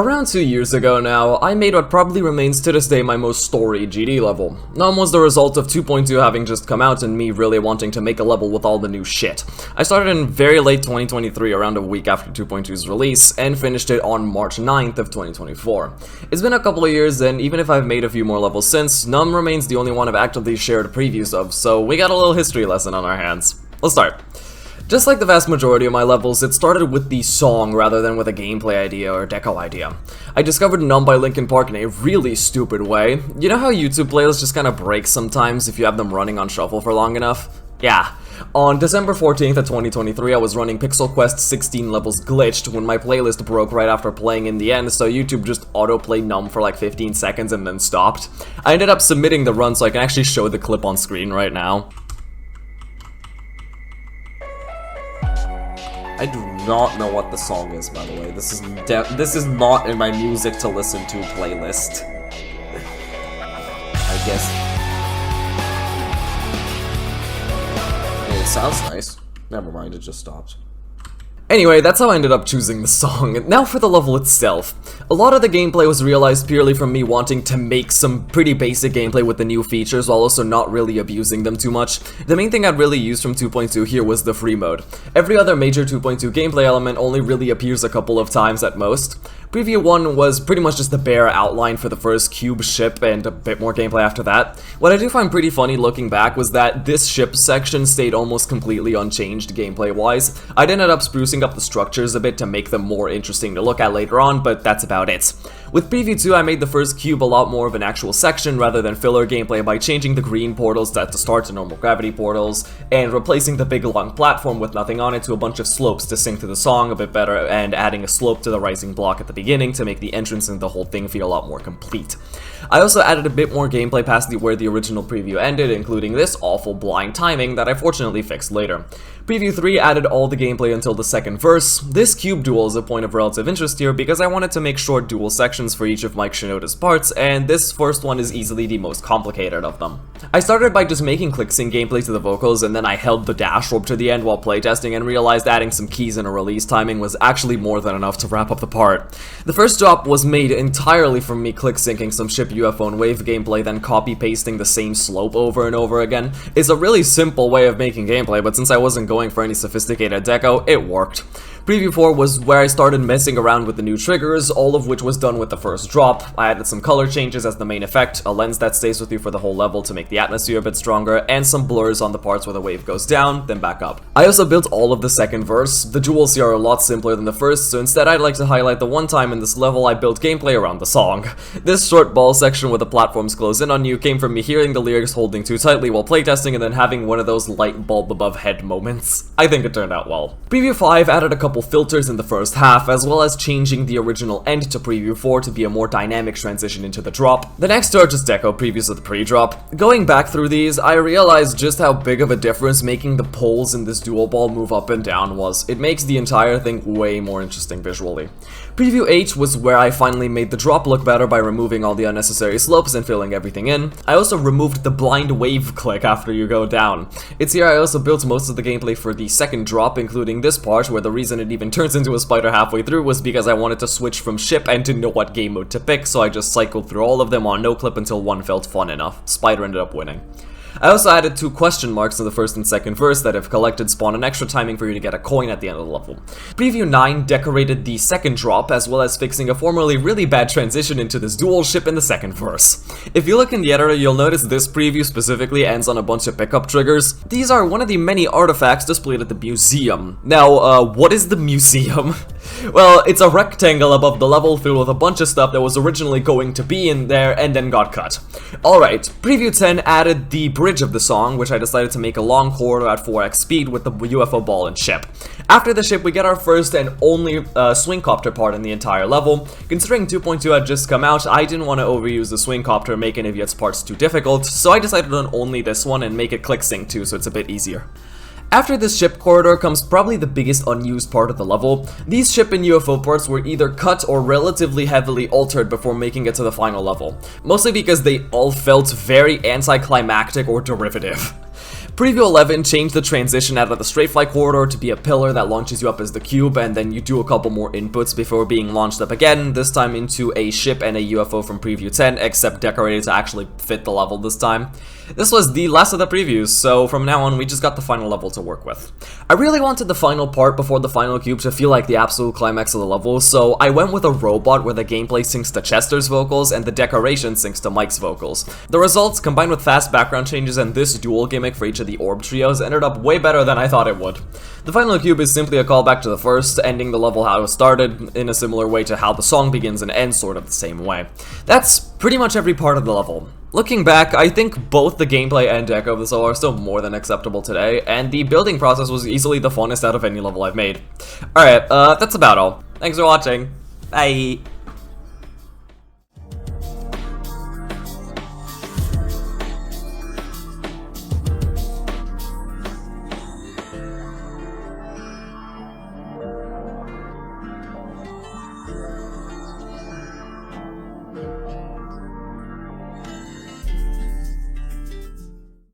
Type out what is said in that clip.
Around 2 years ago now, I made what probably remains to this day my most storied GD level. Numb was the result of 2.2 having just come out and me really wanting to make a level with all the new shit. I started in very late 2023, around a week after 2.2's release, and finished it on March 9th of 2024. It's been a couple of years, and even if I've made a few more levels since, Numb remains the only one I've actively shared previews of, so we got a little history lesson on our hands. Let's start. Just like the vast majority of my levels, it started with the song rather than with a gameplay idea or deco idea. I discovered Numb by Linkin Park in a really stupid way. You know how YouTube playlists just kinda break sometimes if you have them running on shuffle for long enough? Yeah. On December 14th of 2023, I was running Pixel Quest 16 levels glitched when my playlist broke right after playing in the end, so YouTube just autoplayed Numb for like 15 seconds and then stopped. I ended up submitting the run so I can actually show the clip on screen right now. I do not know what the song is, by the way. This is not in my music to listen to playlist. I guess. It sounds nice. Never mind, it just stopped. Anyway, that's how I ended up choosing the song. Now for the level itself. A lot of the gameplay was realized purely from me wanting to make some pretty basic gameplay with the new features while also not really abusing them too much. The main thing I'd really used from 2.2 here was the free mode. Every other major 2.2 gameplay element only really appears a couple of times at most. Preview 1 was pretty much just the bare outline for the first cube ship and a bit more gameplay after that. What I do find pretty funny looking back was that this ship section stayed almost completely unchanged gameplay-wise. I'd ended up sprucing up the structures a bit to make them more interesting to look at later on, but that's about it. With Preview 2, I made the first cube a lot more of an actual section rather than filler gameplay by changing the green portals at the start to normal gravity portals, and replacing the big long platform with nothing on it to a bunch of slopes to sync to the song a bit better, and adding a slope to the rising block at the beginning to make the entrance and the whole thing feel a lot more complete. I also added a bit more gameplay past where the original preview ended, including this awful blind timing that I fortunately fixed later. Preview 3 added all the gameplay until the second verse. This cube duel is a point of relative interest here because I wanted to make short duel sections for each of Mike Shinoda's parts, and this first one is easily the most complicated of them. I started by just making click-sync gameplay to the vocals, and then I held the dash rope to the end while playtesting and realized adding some keys and a release timing was actually more than enough to wrap up the part. The first drop was made entirely from me click-syncing some ship UFO and wave gameplay, then copy-pasting the same slope over and over again. It's a really simple way of making gameplay, but since I wasn't going for any sophisticated deco, it worked. Preview 4 was where I started messing around with the new triggers, all of which was done with the first drop. I added some color changes as the main effect, a lens that stays with you for the whole level to make the atmosphere a bit stronger, and some blurs on the parts where the wave goes down, then back up. I also built all of the second verse. The duels here are a lot simpler than the first, so instead I'd like to highlight the one time in this level I built gameplay around the song. This short ball section where the platforms close in on you came from me hearing the lyrics holding too tightly while playtesting and then having one of those light bulb above head moments. I think it turned out well. Preview 5 added a couple filters in the first half, as well as changing the original end to Preview 4 to be a more dynamic transition into the drop. The next two are just deco previews of the pre-drop. Going back through these, I realized just how big of a difference making the poles in this dual ball move up and down was. It makes the entire thing way more interesting visually. Preview 8 was where I finally made the drop look better by removing all the unnecessary slopes and filling everything in. I also removed the blind wave click after you go down. It's here I also built most of the gameplay for the second drop, including this part where the reason it even turns into a spider halfway through was because I wanted to switch from ship and didn't know what game mode to pick, so I just cycled through all of them on no clip until one felt fun enough. Spider ended up winning. I also added 2 question marks in the first and second verse that, if collected, spawn an extra timing for you to get a coin at the end of the level. Preview 9 decorated the second drop, as well as fixing a formerly really bad transition into this dual ship in the second verse. If you look in the editor, you'll notice this preview specifically ends on a bunch of pickup triggers. These are one of the many artifacts displayed at the museum. Now, what is the museum? Well, it's a rectangle above the level filled with a bunch of stuff that was originally going to be in there and then got cut. Alright, Preview 10 added the bridge of the song, which I decided to make a long corridor at 4x speed with the UFO ball and ship. After the ship, we get our first and only swing copter part in the entire level. Considering 2.2 had just come out, I didn't want to overuse the swing copter and make any of its parts too difficult, so I decided on only this one and make it click sync too, so it's a bit easier. After this ship corridor comes probably the biggest unused part of the level. These ship and UFO parts were either cut or relatively heavily altered before making it to the final level, mostly because they all felt very anticlimactic or derivative. Preview 11 changed the transition out of the straight fly corridor to be a pillar that launches you up as the cube, and then you do a couple more inputs before being launched up again, this time into a ship and a UFO from Preview 10, except decorated to actually fit the level this time. This was the last of the previews, so from now on we just got the final level to work with. I really wanted the final part before the final cube to feel like the absolute climax of the level, so I went with a robot where the gameplay syncs to Chester's vocals and the decoration syncs to Mike's vocals. The results, combined with fast background changes and this dual gimmick for each of the orb trios, ended up way better than I thought it would. The final cube is simply a callback to the first, ending the level how it started, in a similar way to how the song begins and ends sort of the same way. That's pretty much every part of the level. Looking back, I think both the gameplay and deco of this level are still more than acceptable today, and the building process was easily the funnest out of any level I've made. Alright, that's about all. Thanks for watching. Bye!